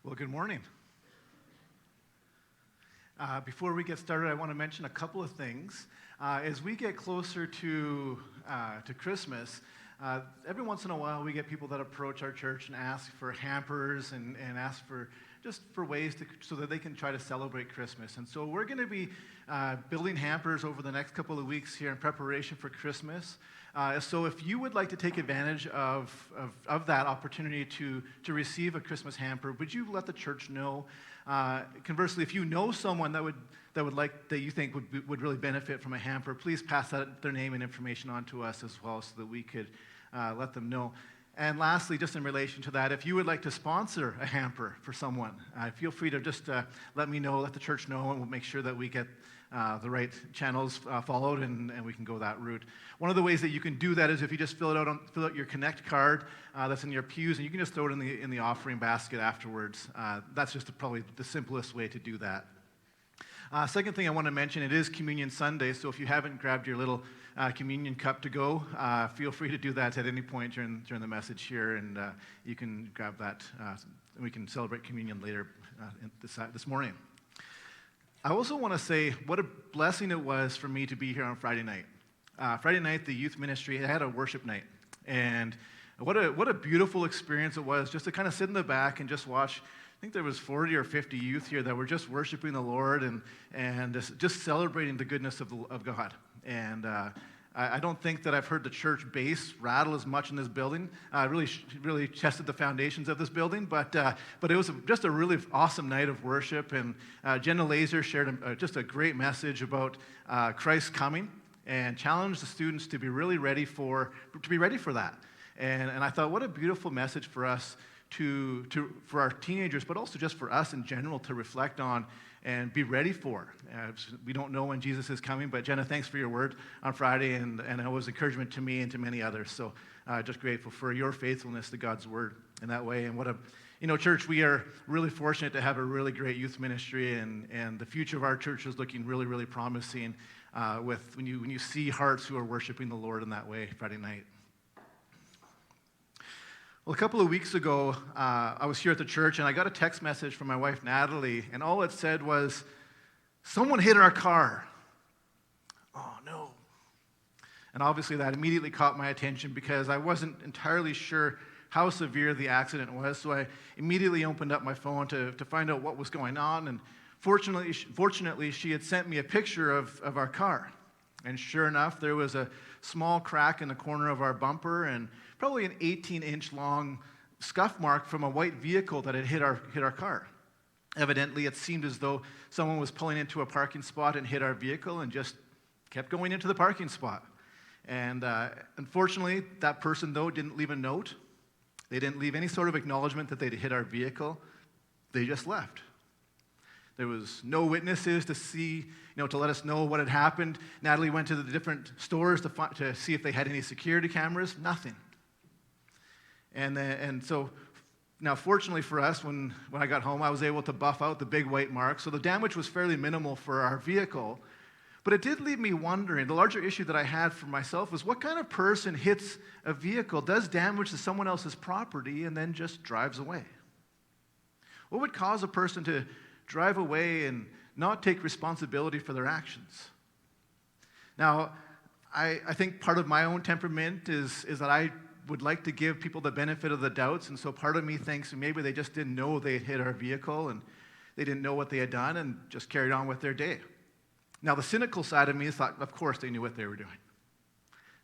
Well, good morning. Before we get started, I want to mention a couple of things. As we get closer to Christmas, every once in a while we get people that approach our church and ask for hampers and ask for just for ways so that they can try to celebrate Christmas. And so we're going to be building hampers over the next couple of weeks here in preparation for Christmas. So if you would like to take advantage of that opportunity to receive a Christmas hamper, would you let the church know? Conversely, if you know someone that you think would really benefit from a hamper, please pass their name and information on to us as well so that we could let them know. And lastly, just in relation to that, if you would like to sponsor a hamper for someone, feel free to just let me know, let the church know, and we'll make sure that we get the right channels followed and we can go that route. One of the ways that you can do that is if you just fill out your Connect card that's in your pews, and you can just throw it in the offering basket afterwards. That's just probably the simplest way to do that. Second thing I want to mention, it is Communion Sunday, so if you haven't grabbed your little communion cup to go, feel free to do that at any point during the message here, and you can grab that, and we can celebrate communion later this morning. I also want to say what a blessing it was for me to be here on Friday night. Friday night, the youth ministry had a worship night, and what a beautiful experience it was just to kind of sit in the back and just watch. I think there was 40 or 50 youth here that were just worshiping the Lord and just celebrating the goodness of God. And I don't think that I've heard the church bass rattle as much in this building. Really tested the foundations of this building, but it was just a really awesome night of worship. And Jenna Laser shared just a great message about Christ's coming and challenged the students to be really ready for that. And I thought, what a beautiful message for us for our teenagers, but also just for us in general to reflect on and be ready for. We don't know when Jesus is coming, but Jenna, thanks for your word on Friday, and it was encouragement to me and to many others. So just grateful for your faithfulness to God's word in that way. And church, we are really fortunate to have a really great youth ministry, and the future of our church is looking really, really promising when you see hearts who are worshiping the Lord in that way Friday night. Well, a couple of weeks ago, I was here at the church, and I got a text message from my wife, Natalie, and all it said was, "Someone hit our car." Oh, no. And obviously that immediately caught my attention because I wasn't entirely sure how severe the accident was, so I immediately opened up my phone to find out what was going on, and fortunately, she had sent me a picture of our car. And sure enough, there was a small crack in the corner of our bumper and probably an 18-inch long scuff mark from a white vehicle that had hit our car. Evidently, it seemed as though someone was pulling into a parking spot and hit our vehicle and just kept going into the parking spot. And unfortunately, that person, though, didn't leave a note. They didn't leave any sort of acknowledgement that they'd hit our vehicle. They just left. There was no witnesses to let us know what had happened. Natalie went to the different stores to see if they had any security cameras. Nothing. And so now, fortunately for us, when I got home, I was able to buff out the big white mark. So the damage was fairly minimal for our vehicle. But it did leave me wondering. The larger issue that I had for myself was what kind of person hits a vehicle, does damage to someone else's property, and then just drives away? What would cause a person to drive away and not take responsibility for their actions? Now, I think part of my own temperament is that I would like to give people the benefit of the doubts, and so part of me thinks maybe they just didn't know they had hit our vehicle and they didn't know what they had done and just carried on with their day. Now, the cynical side of me thought, of course they knew what they were doing.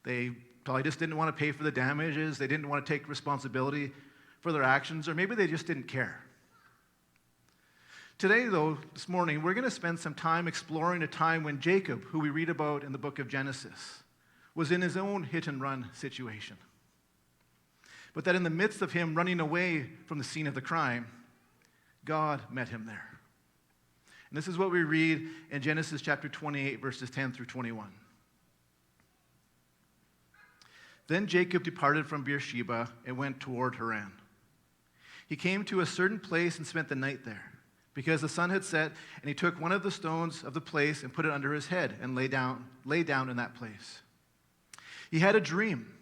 They probably just didn't want to pay for the damages, they didn't want to take responsibility for their actions, or maybe they just didn't care. Today, though, this morning, we're going to spend some time exploring a time when Jacob, who we read about in the book of Genesis, was in his own hit-and-run situation. But that in the midst of him running away from the scene of the crime, God met him there. And this is what we read in Genesis chapter 28, verses 10 through 21. Then Jacob departed from Beersheba and went toward Haran. He came to a certain place and spent the night there, because the sun had set, and he took one of the stones of the place and put it under his head and lay down in that place. He had a dream,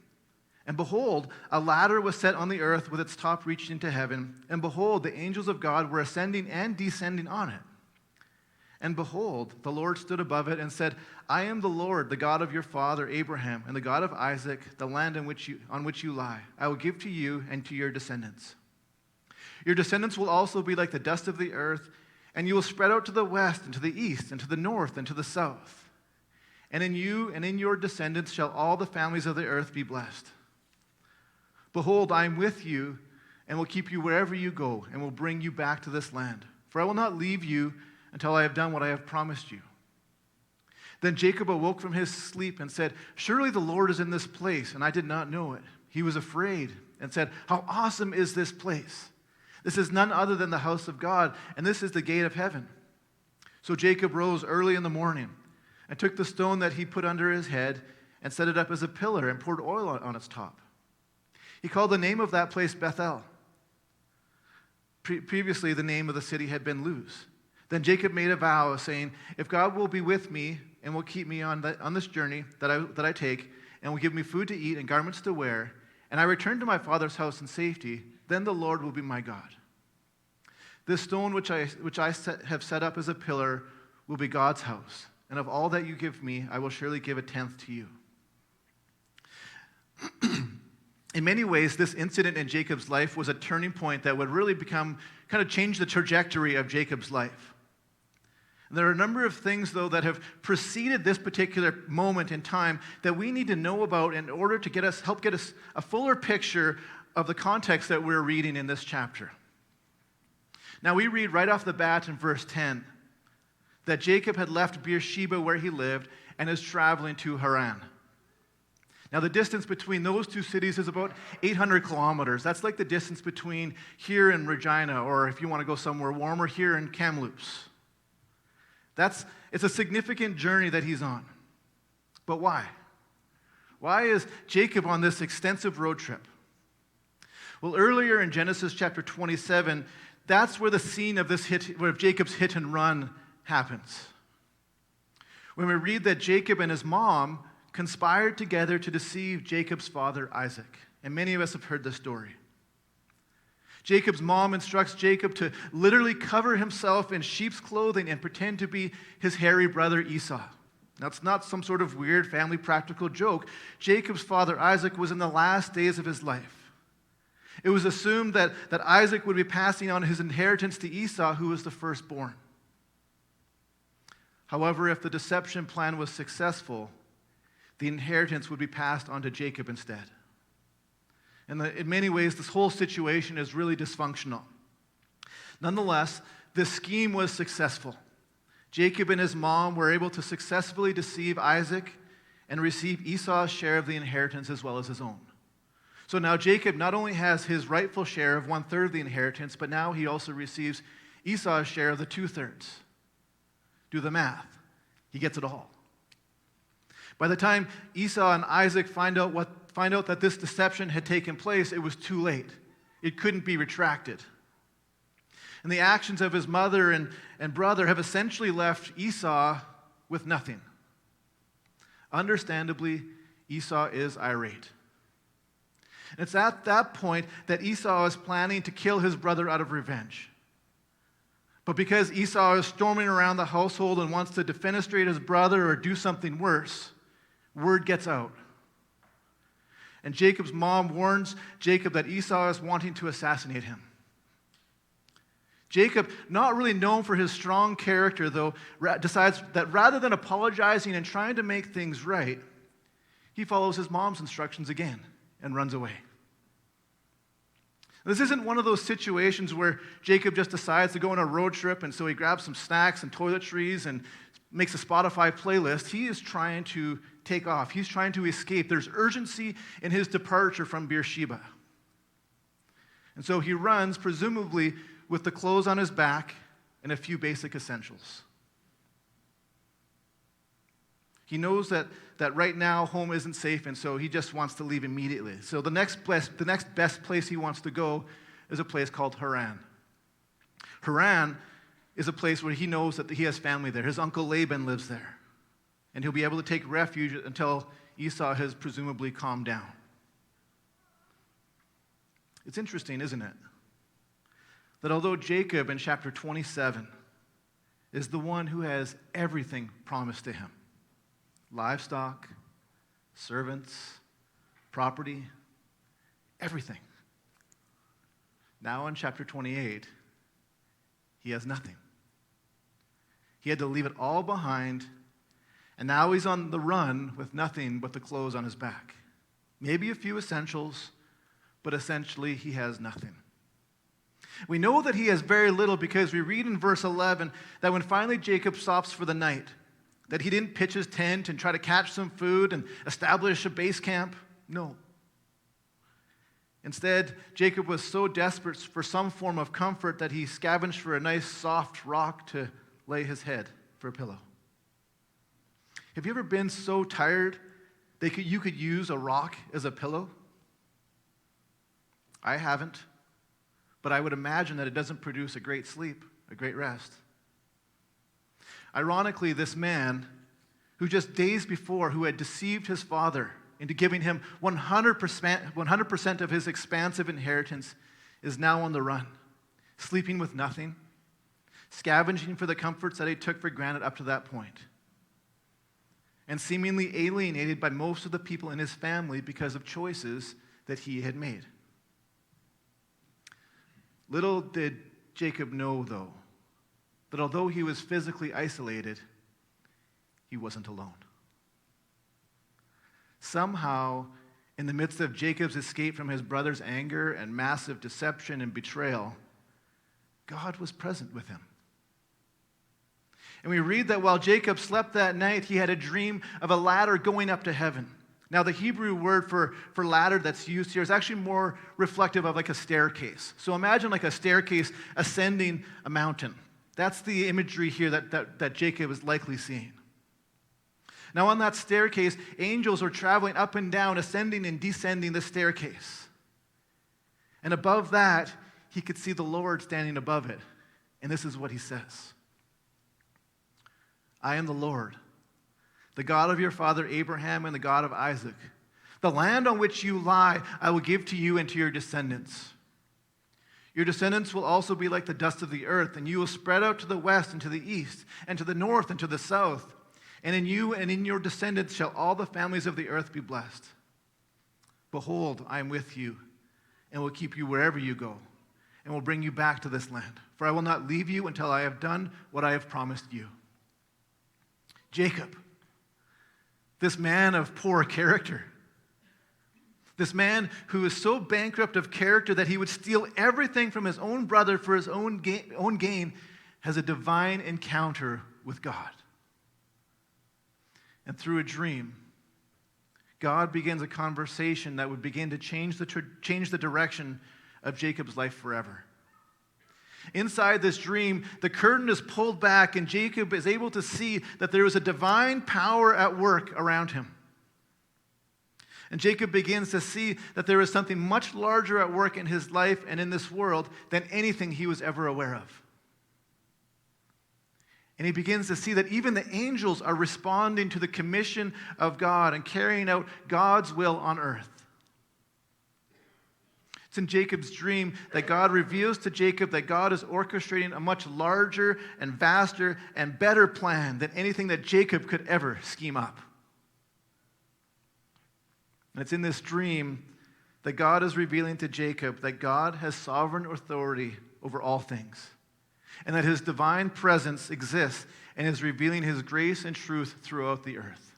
And behold, a ladder was set on the earth with its top reaching into heaven. And behold, the angels of God were ascending and descending on it. And behold, the Lord stood above it and said, I am the Lord, the God of your father Abraham, and the God of Isaac, the land on which you lie. I will give to you and to your descendants. Your descendants will also be like the dust of the earth, and you will spread out to the west and to the east and to the north and to the south. And in you and in your descendants shall all the families of the earth be blessed. Behold, I am with you and will keep you wherever you go and will bring you back to this land. For I will not leave you until I have done what I have promised you. Then Jacob awoke from his sleep and said, Surely the Lord is in this place, and I did not know it. He was afraid and said, How awesome is this place! This is none other than the house of God, and this is the gate of heaven. So Jacob rose early in the morning and took the stone that he put under his head and set it up as a pillar and poured oil on its top. He called the name of that place Bethel. Previously, the name of the city had been Luz. Then Jacob made a vow, saying, If God will be with me and will keep me on this journey that I take, and will give me food to eat and garments to wear, and I return to my father's house in safety, then the Lord will be my God. This stone which I have set up as a pillar will be God's house, and of all that you give me, I will surely give a tenth to you. In many ways, this incident in Jacob's life was a turning point that would really change the trajectory of Jacob's life. And there are a number of things, though, that have preceded this particular moment in time that we need to know about in order to help get us a fuller picture of the context that we're reading in this chapter. Now, we read right off the bat in verse 10 that Jacob had left Beersheba where he lived and is traveling to Haran. Now, the distance between those two cities is about 800 kilometers. That's like the distance between here and Regina, or if you want to go somewhere warmer, here in Kamloops. It's a significant journey that he's on. But why? Why is Jacob on this extensive road trip? Well, earlier in Genesis chapter 27, that's where the scene of where Jacob's hit and run happens. When we read that Jacob and his mom conspired together to deceive Jacob's father Isaac. And many of us have heard this story. Jacob's mom instructs Jacob to literally cover himself in sheep's clothing and pretend to be his hairy brother Esau. Now, it's not some sort of weird family practical joke. Jacob's father Isaac was in the last days of his life. It was assumed that Isaac would be passing on his inheritance to Esau, who was the firstborn. However, if the deception plan was successful, the inheritance would be passed on to Jacob instead. And in many ways, this whole situation is really dysfunctional. Nonetheless, this scheme was successful. Jacob and his mom were able to successfully deceive Isaac and receive Esau's share of the inheritance as well as his own. So now Jacob not only has his rightful share of 1/3 of the inheritance, but now he also receives Esau's share of the 2/3. Do the math. He gets it all. By the time Esau and Isaac find out that this deception had taken place, it was too late. It couldn't be retracted. And the actions of his mother and brother have essentially left Esau with nothing. Understandably, Esau is irate. And it's at that point that Esau is planning to kill his brother out of revenge. But because Esau is storming around the household and wants to defenestrate his brother or do something worse, word gets out. And Jacob's mom warns Jacob that Esau is wanting to assassinate him. Jacob, not really known for his strong character, though, decides that rather than apologizing and trying to make things right, he follows his mom's instructions again and runs away. This isn't one of those situations where Jacob just decides to go on a road trip and so he grabs some snacks and toiletries and makes a Spotify playlist. He is trying to take off. He's trying to escape. There's urgency in his departure from Beersheba. And so he runs, presumably with the clothes on his back and a few basic essentials. He knows that right now home isn't safe, and so he just wants to leave immediately. So the next best place he wants to go is a place called Haran. Haran is a place where he knows that he has family there. His uncle Laban lives there. And he'll be able to take refuge until Esau has presumably calmed down. It's interesting, isn't it? That although Jacob in chapter 27 is the one who has everything promised to him, livestock, servants, property, everything. Now in chapter 28, he has nothing. He had to leave it all behind, and now he's on the run with nothing but the clothes on his back. Maybe a few essentials, but essentially he has nothing. We know that he has very little because we read in verse 11 that when finally Jacob stops for the night, that he didn't pitch his tent and try to catch some food and establish a base camp. No. Instead, Jacob was so desperate for some form of comfort that he scavenged for a nice soft rock to lay his head for a pillow. Have you ever been so tired that you could use a rock as a pillow? I haven't, but I would imagine that it doesn't produce a great sleep, a great rest. Ironically, this man, who just days before, who had deceived his father into giving him 100% of his expansive inheritance, is now on the run, sleeping with nothing, scavenging for the comforts that he took for granted up to that point, and seemingly alienated by most of the people in his family because of choices that he had made. Little did Jacob know, though, that although he was physically isolated, he wasn't alone. Somehow, in the midst of Jacob's escape from his brother's anger and massive deception and betrayal, God was present with him. And we read that while Jacob slept that night, he had a dream of a ladder going up to heaven. Now, the Hebrew word for ladder that's used here is actually more reflective of like a staircase. So imagine like a staircase ascending a mountain. That's the imagery here that Jacob is likely seeing. Now, on that staircase, angels are traveling up and down, ascending and descending the staircase. And above that, he could see the Lord standing above it. And this is what he says: I am the Lord, the God of your father Abraham and the God of Isaac. The land on which you lie, I will give to you and to your descendants. Your descendants will also be like the dust of the earth, and you will spread out to the west and to the east, and to the north and to the south. And in you and in your descendants shall all the families of the earth be blessed. Behold, I am with you, and will keep you wherever you go, and will bring you back to this land. For I will not leave you until I have done what I have promised you. Jacob, this man of poor character, this man who is so bankrupt of character that he would steal everything from his own brother for his own gain, has a divine encounter with God. And through a dream, God begins a conversation that would begin to change the direction of Jacob's life forever. Inside this dream, the curtain is pulled back, and Jacob is able to see that there is a divine power at work around him. And Jacob begins to see that there is something much larger at work in his life and in this world than anything he was ever aware of. And he begins to see that even the angels are responding to the commission of God and carrying out God's will on earth. It's in Jacob's dream that God reveals to Jacob that God is orchestrating a much larger and vaster and better plan than anything that Jacob could ever scheme up. And it's in this dream that God is revealing to Jacob that God has sovereign authority over all things, and that his divine presence exists and is revealing his grace and truth throughout the earth.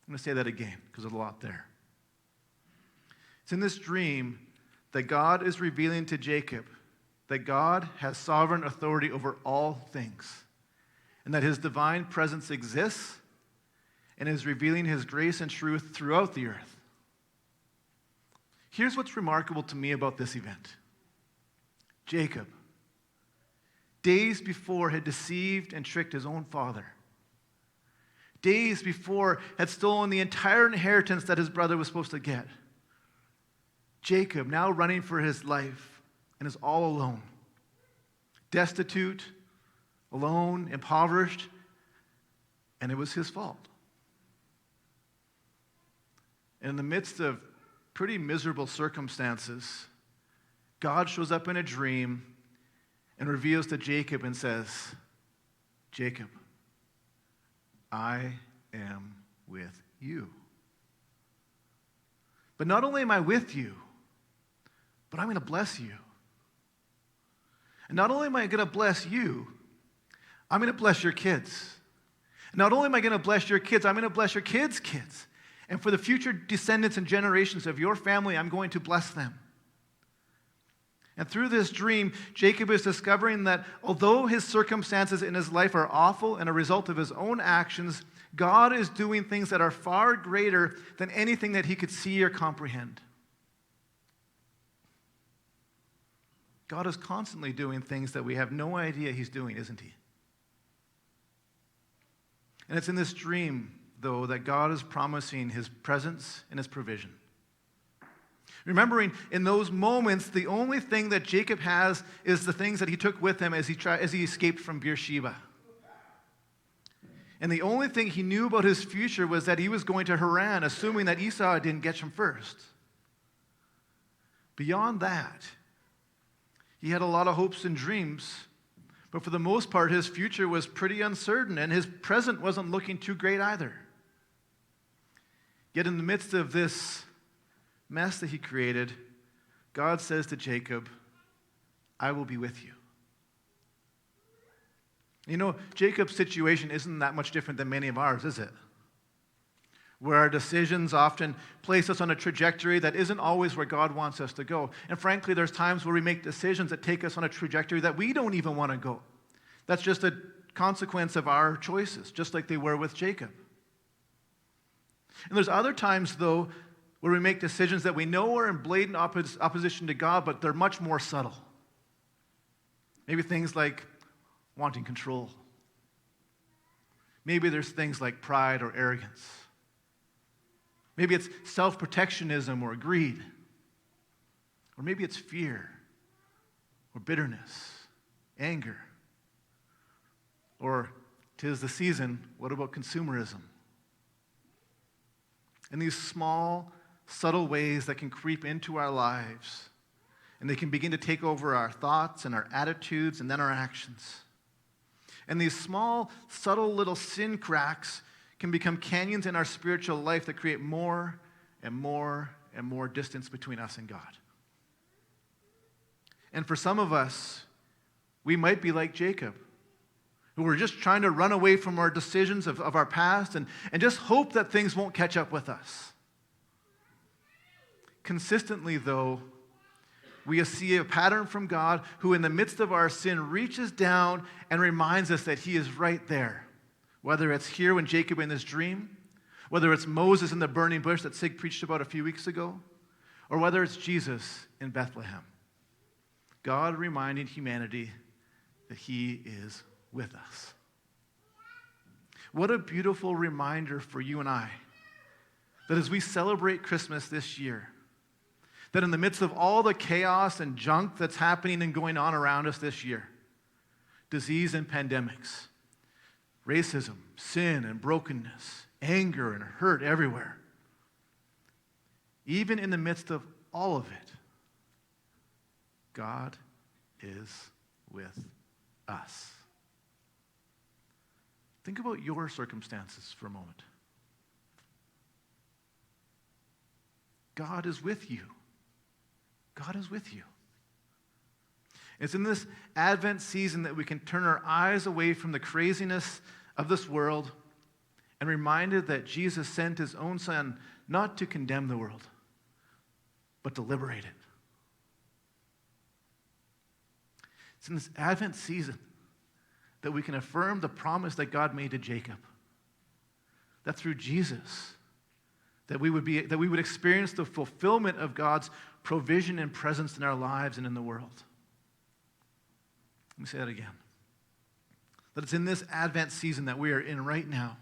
I'm going to say that again because there's a lot there. It's in this dream that God is revealing to Jacob that God has sovereign authority over all things, and that his divine presence exists and is revealing his grace and truth throughout the earth. Here's what's remarkable to me about this event. Jacob, days before, had deceived and tricked his own father. Days before, had stolen the entire inheritance that his brother was supposed to get. Jacob, now running for his life, and is all alone. Destitute, alone, impoverished, and it was his fault. And in the midst of pretty miserable circumstances, God shows up in a dream and reveals to Jacob and says, Jacob, I am with you. But not only am I with you, but I'm going to bless you. And not only am I going to bless you, I'm going to bless your kids. And not only am I going to bless your kids, I'm going to bless your kids' kids. And for the future descendants and generations of your family, I'm going to bless them. And through this dream, Jacob is discovering that although his circumstances in his life are awful and a result of his own actions, God is doing things that are far greater than anything that he could see or comprehend. God is constantly doing things that we have no idea he's doing, isn't he? And it's in this dream, though, that God is promising his presence and his provision. Remembering in those moments, the only thing that Jacob has is the things that he took with him as he escaped from Beersheba. And the only thing he knew about his future was that he was going to Haran, assuming that Esau didn't get him first. Beyond that, he had a lot of hopes and dreams, but for the most part, his future was pretty uncertain, and his present wasn't looking too great either. Yet in the midst of this mess that he created, God says to Jacob, I will be with you. You know, Jacob's situation isn't that much different than many of ours, is it? Where our decisions often place us on a trajectory that isn't always where God wants us to go. And frankly, there's times where we make decisions that take us on a trajectory that we don't even want to go. That's just a consequence of our choices, just like they were with Jacob. And there's other times, though, where we make decisions that we know are in blatant opposition to God, but they're much more subtle. Maybe things like wanting control. Maybe there's things like pride or arrogance. Maybe it's self-protectionism or greed. Or maybe it's fear or bitterness, anger. Or, 'tis the season, what about consumerism? And these small, subtle ways that can creep into our lives, and they can begin to take over our thoughts and our attitudes and then our actions. And these small, subtle little sin cracks can become canyons in our spiritual life that create more and more and more distance between us and God. And for some of us, we might be like Jacob, who we're just trying to run away from our decisions of our past and just hope that things won't catch up with us. Consistently, though, we see a pattern from God who, in the midst of our sin, reaches down and reminds us that he is right there. Whether it's here when Jacob in this dream, whether it's Moses in the burning bush that Sig preached about a few weeks ago, or whether it's Jesus in Bethlehem. God reminding humanity that he is with us. What a beautiful reminder for you and I, that as we celebrate Christmas this year, that in the midst of all the chaos and junk that's happening and going on around us this year, disease and pandemics, racism, sin and brokenness, anger and hurt everywhere, even in the midst of all of it, God is with us. Think about your circumstances for a moment. God is with you. God is with you. It's in this Advent season that we can turn our eyes away from the craziness of this world and reminded that Jesus sent his own Son not to condemn the world, but to liberate it. It's in this Advent season that we can affirm the promise that God made to Jacob, that through Jesus, that we would experience the fulfillment of God's provision and presence in our lives and in the world. Let me say that again. That it's in this Advent season that we are in right now,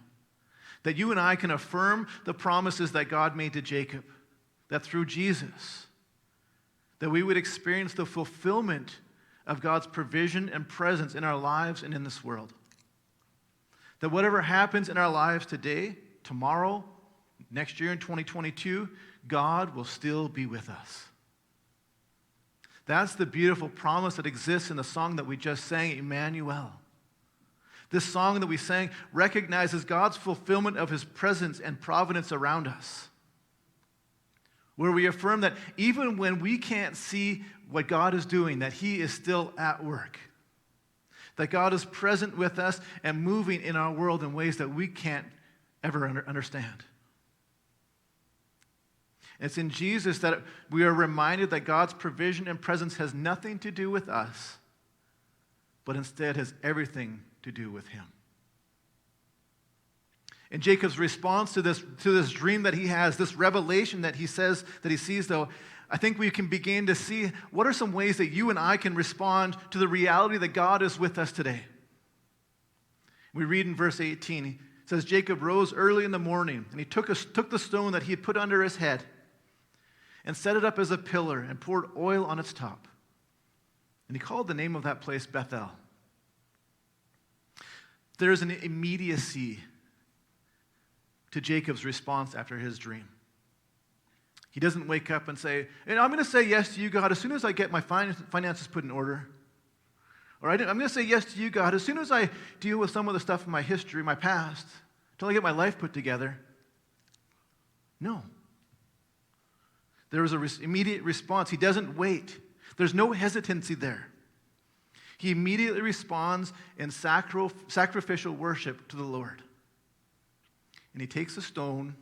that you and I can affirm the promises that God made to Jacob, that through Jesus, that we would experience the fulfillment of God's provision and presence in our lives and in this world. That whatever happens in our lives today, tomorrow, next year in 2022, God will still be with us. That's the beautiful promise that exists in the song that we just sang, Emmanuel. This song that we sang recognizes God's fulfillment of his presence and providence around us, where we affirm that even when we can't see what God is doing, that he is still at work, that God is present with us and moving in our world in ways that we can't ever understand. It's in Jesus that we are reminded that God's provision and presence has nothing to do with us, but instead has everything to do with him. In Jacob's response to this dream that he has, this revelation that he says that he sees, though, I think we can begin to see what are some ways that you and I can respond to the reality that God is with us today. We read in verse 18, it says, Jacob rose early in the morning, and he took the stone that he had put under his head and set it up as a pillar and poured oil on its top. And he called the name of that place Bethel. There's an immediacy to Jacob's response after his dream. He doesn't wake up and say, I'm going to say yes to you, God, as soon as I get my finances put in order. Or I'm going to say yes to you, God, as soon as I deal with some of the stuff in my history, my past, until I get my life put together. No. There is an immediate response. He doesn't wait. There's no hesitancy there. He immediately responds in sacrificial worship to the Lord. And he takes a stone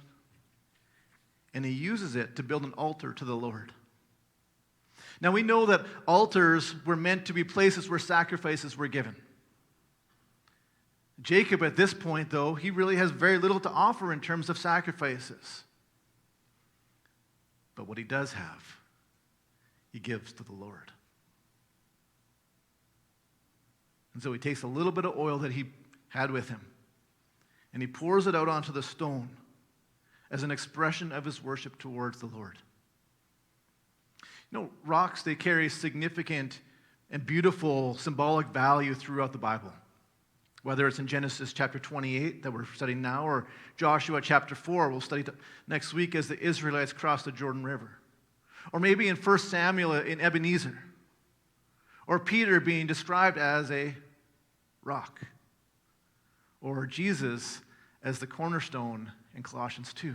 and he uses it to build an altar to the Lord. Now we know that altars were meant to be places where sacrifices were given. Jacob at this point, though, he really has very little to offer in terms of sacrifices. But what he does have, he gives to the Lord. And so he takes a little bit of oil that he had with him, and he pours it out onto the stone as an expression of his worship towards the Lord. You know, rocks, they carry significant and beautiful symbolic value throughout the Bible. Whether it's in Genesis chapter 28 that we're studying now, or Joshua chapter 4, we'll study next week as the Israelites cross the Jordan River. Or maybe in 1 Samuel in Ebenezer. Or Peter being described as a rock. Or Jesus as the cornerstone in Colossians 2.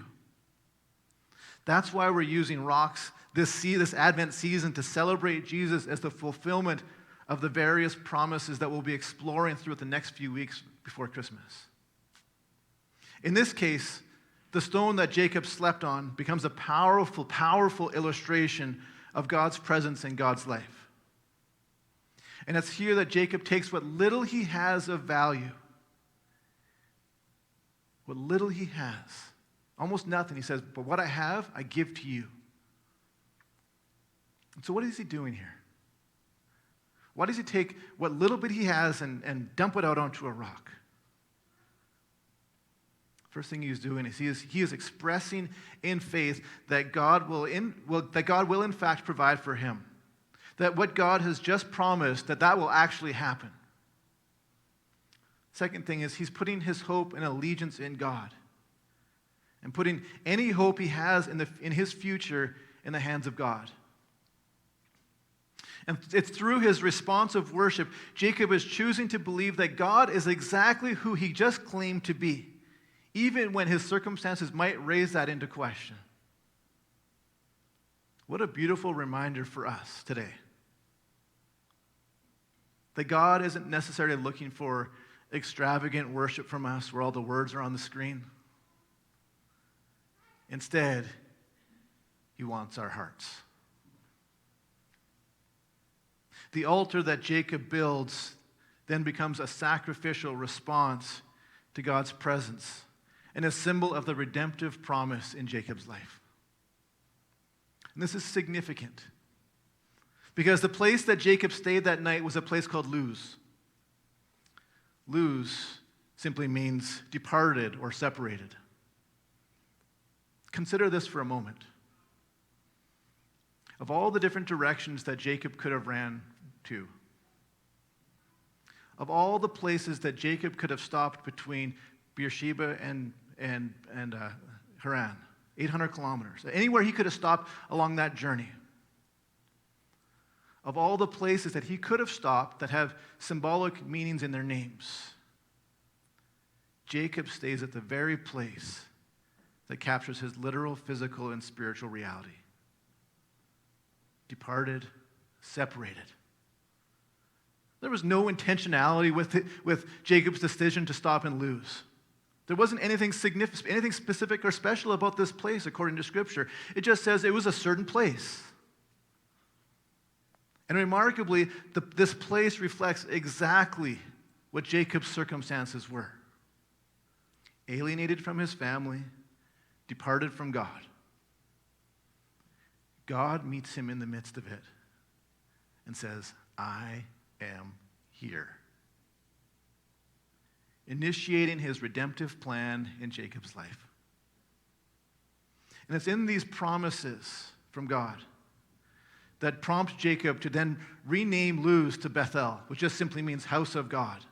That's why we're using rocks this Advent season to celebrate Jesus as the fulfillment of the various promises that we'll be exploring throughout the next few weeks before Christmas. In this case, the stone that Jacob slept on becomes a powerful, powerful illustration of God's presence in God's life. And it's here that Jacob takes what little he has of value, what little he has, almost nothing, he says, but what I have, I give to you. And so what is he doing here? Why does he take what little bit he has and dump it out onto a rock? First thing he's doing is he is expressing in faith that God will in fact provide for him. That what God has just promised, that will actually happen. Second thing is he's putting his hope and allegiance in God. And putting any hope he has in his future in the hands of God. And it's through his responsive worship, Jacob is choosing to believe that God is exactly who he just claimed to be, even when his circumstances might raise that into question. What a beautiful reminder for us today. That God isn't necessarily looking for extravagant worship from us where all the words are on the screen. Instead, he wants our hearts. The altar that Jacob builds then becomes a sacrificial response to God's presence and a symbol of the redemptive promise in Jacob's life. And this is significant because the place that Jacob stayed that night was a place called Luz. Luz simply means departed or separated. Consider this for a moment. Of all the different directions that Jacob could have ran to, of all the places that Jacob could have stopped between Beersheba and Haran, 800 kilometers, anywhere he could have stopped along that journey, of all the places that he could have stopped that have symbolic meanings in their names, Jacob stays at the very place that captures his literal, physical, and spiritual reality. Departed, separated. There was no intentionality with Jacob's decision to stop and lose. There wasn't anything significant, anything specific or special about this place according to Scripture. It just says it was a certain place. And remarkably, this place reflects exactly what Jacob's circumstances were. Alienated from his family, departed from God. God meets him in the midst of it and says, I am here. Initiating his redemptive plan in Jacob's life. And it's in these promises from God that prompt Jacob to then rename Luz to Bethel, which just simply means house of God.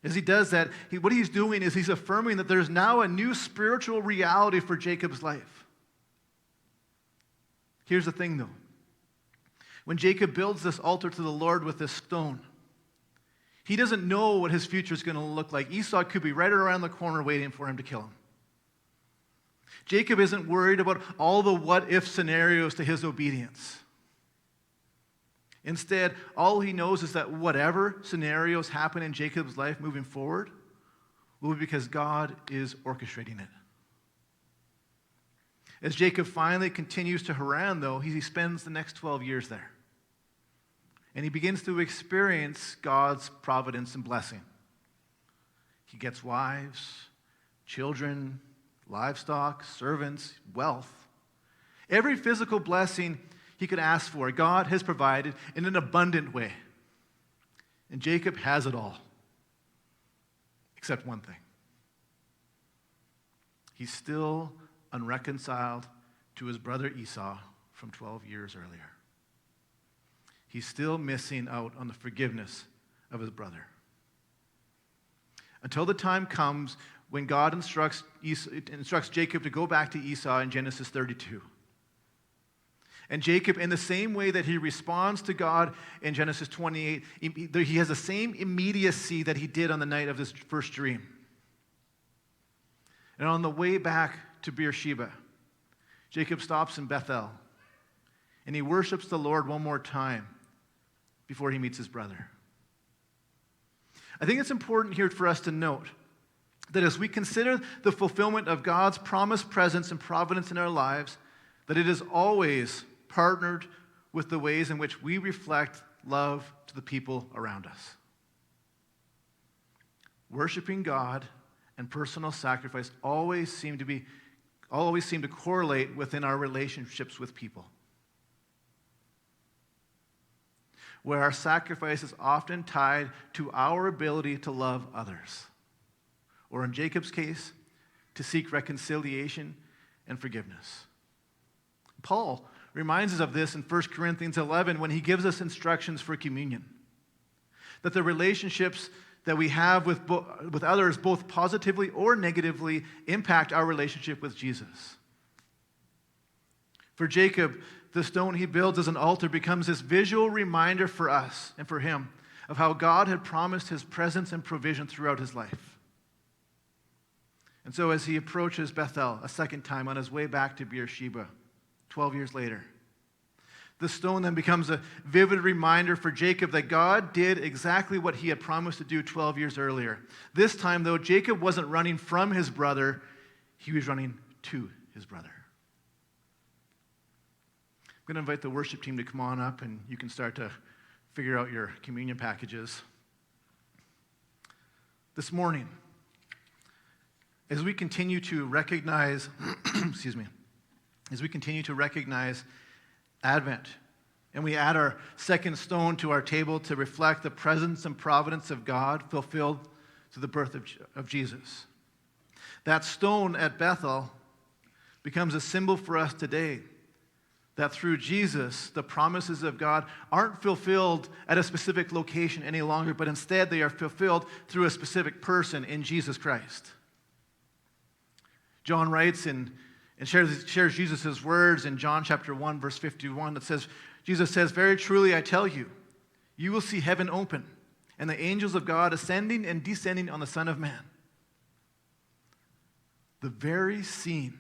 As he does that, what he's doing is he's affirming that there's now a new spiritual reality for Jacob's life. Here's the thing, though. When Jacob builds this altar to the Lord with this stone, he doesn't know what his future is going to look like. Esau could be right around the corner waiting for him to kill him. Jacob isn't worried about all the what-if scenarios to his obedience. Instead, all he knows is that whatever scenarios happen in Jacob's life moving forward will be because God is orchestrating it. As Jacob finally continues to Haran, though, he spends the next 12 years there. And he begins to experience God's providence and blessing. He gets wives, children, livestock, servants, wealth. Every physical blessing he could ask for, God has provided in an abundant way. And Jacob has it all, except one thing. He's still unreconciled to his brother Esau from 12 years earlier. He's still missing out on the forgiveness of his brother. Until the time comes when God instructs Jacob to go back to Esau in Genesis 32. And Jacob, in the same way that he responds to God in Genesis 28, he has the same immediacy that he did on the night of his first dream. And on the way back to Beersheba, Jacob stops in Bethel, and he worships the Lord one more time before he meets his brother. I think it's important here for us to note that as we consider the fulfillment of God's promised presence and providence in our lives, that it is always partnered with the ways in which we reflect love to the people around us. Worshiping God and personal sacrifice always seem to correlate within our relationships with people, where our sacrifice is often tied to our ability to love others, or in Jacob's case, to seek reconciliation and forgiveness. Paul reminds us of this in 1 Corinthians 11 when he gives us instructions for communion, that the relationships that we have with others, both positively or negatively, impact our relationship with Jesus. For Jacob, the stone he builds as an altar becomes this visual reminder for us and for him of how God had promised his presence and provision throughout his life. And so as he approaches Bethel a second time on his way back to Beersheba, 12 years later, the stone then becomes a vivid reminder for Jacob that God did exactly what he had promised to do 12 years earlier. This time, though, Jacob wasn't running from his brother, he was running to his brother. I'm going to invite the worship team to come on up, and you can start to figure out your communion packages. This morning, as we continue to recognize, as we continue to recognize Advent, and we add our second stone to our table to reflect the presence and providence of God fulfilled through the birth of Jesus. That stone at Bethel becomes a symbol for us today that through Jesus, the promises of God aren't fulfilled at a specific location any longer, but instead they are fulfilled through a specific person in Jesus Christ. John writes in And shares Jesus' words in John chapter 1, verse 51 that says, Jesus says, "Very truly I tell you, you will see heaven open and the angels of God ascending and descending on the Son of Man." The very scene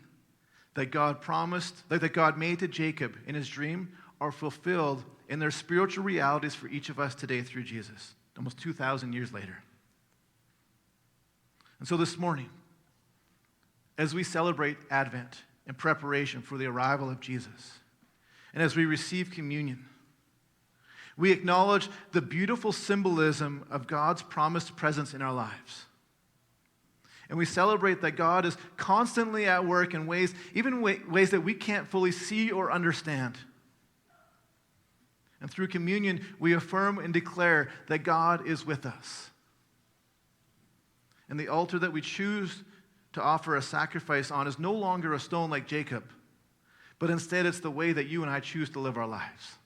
that God promised, that God made to Jacob in his dream, are fulfilled in their spiritual realities for each of us today through Jesus, almost 2,000 years later. And so this morning, as we celebrate Advent in preparation for the arrival of Jesus, and as we receive communion, we acknowledge the beautiful symbolism of God's promised presence in our lives. And we celebrate that God is constantly at work in ways, even ways that we can't fully see or understand. And through communion, we affirm and declare that God is with us. And the altar that we choose to offer a sacrifice on is no longer a stone like Jacob, but instead it's the way that you and I choose to live our lives.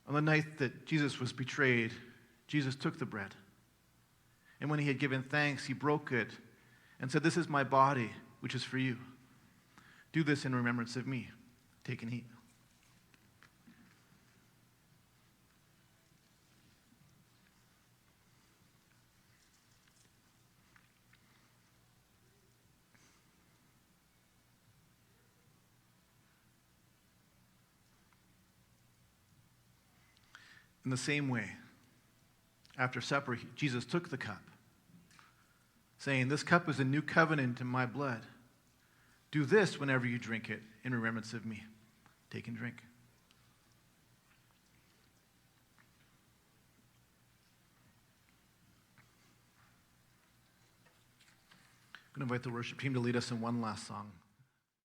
On the night that Jesus was betrayed, Jesus took the bread. And when he had given thanks, he broke it and said, "This is my body, which is for you. Do this in remembrance of me." Take and eat. In the same way, after supper, Jesus took the cup, saying, "This cup is a new covenant in my blood. Do this whenever you drink it in remembrance of me." Take and drink. I'm going to invite the worship team to lead us in one last song.